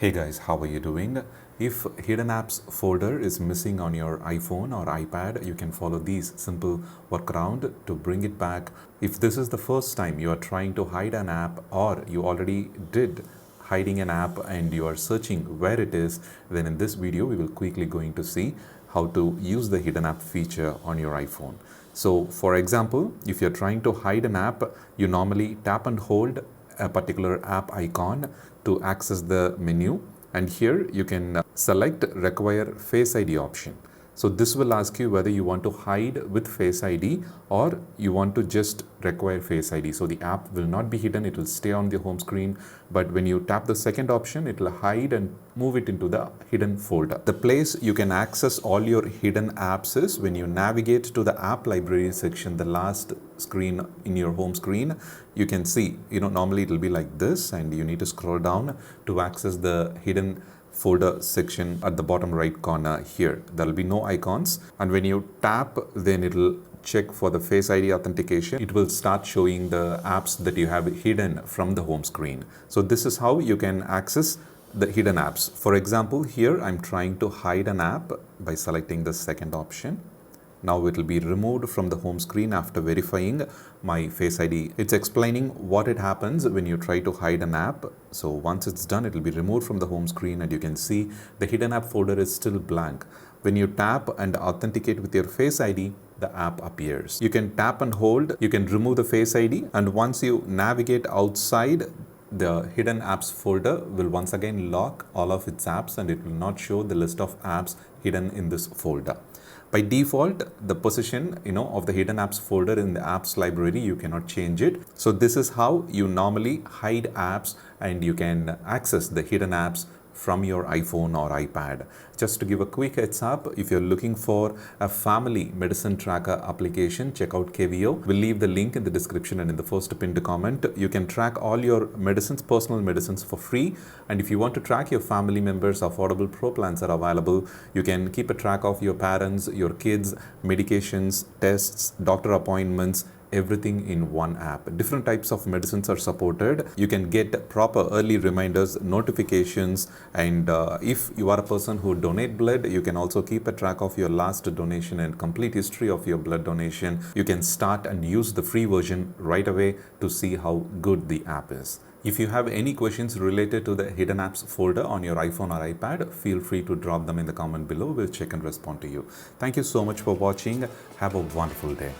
Hey guys, how are you doing? If hidden apps folder is missing on your iPhone or iPad, you can follow these simple workaround to bring it back. If this is the first time you are trying to hide an app or you already did hiding an app and you are searching where it is, then in this video we will quickly going to see how to use the hidden app feature on your iPhone. So for example, if you're trying to hide an app, you normally tap and hold a particular app icon to access the menu, and here you can select require face ID option. So this will ask you whether you want to hide with face ID or you want to just require face ID. So the app will not be hidden, it will stay on the home screen, but when you tap the second option, it will hide and move it into the hidden folder. The place you can access all your hidden apps is when you navigate to the app library section, the last screen in your home screen. You can see, normally it will be like this and you need to scroll down to access the hidden folder section at the bottom right corner here. There will be no icons, and when you tap, then it will check for the face ID authentication. It will start showing the apps that you have hidden from the home screen. So this is how you can access the hidden apps. For example, here I'm trying to hide an app by selecting the second option. Now it will be removed from the home screen after verifying my face ID. It's explaining what it happens when you try to hide an app. So once it's done, it will be removed from the home screen and you can see the hidden app folder is still blank. When you tap and authenticate with your face ID, the app appears. You can tap and hold, you can remove the face ID, and once you navigate outside, the hidden apps folder will once again lock all of its apps and it will not show the list of apps hidden in this folder. By default, the position of the hidden apps folder in the apps library, you cannot change it. So this is how you normally hide apps and you can access the hidden apps from your iPhone or iPad. Just to give a quick heads up, if you're looking for a family medicine tracker application, check out KVO. We'll leave the link in the description and in the first pinned comment. You can track all your medicines, personal medicines for free. And if you want to track your family members, affordable pro plans are available. You can keep a track of your parents, your kids, medications, tests, doctor appointments, everything in one app. Different types of medicines are supported. You can get proper early reminders, notifications, and if you are a person who donate blood, you can also keep a track of your last donation and complete history of your blood donation. You can start and use the free version right away to see how good the app is. If you have any questions related to the hidden apps folder on your iPhone or iPad, feel free to drop them in the comment below. We'll check and respond to you. Thank you so much for watching. Have a wonderful day.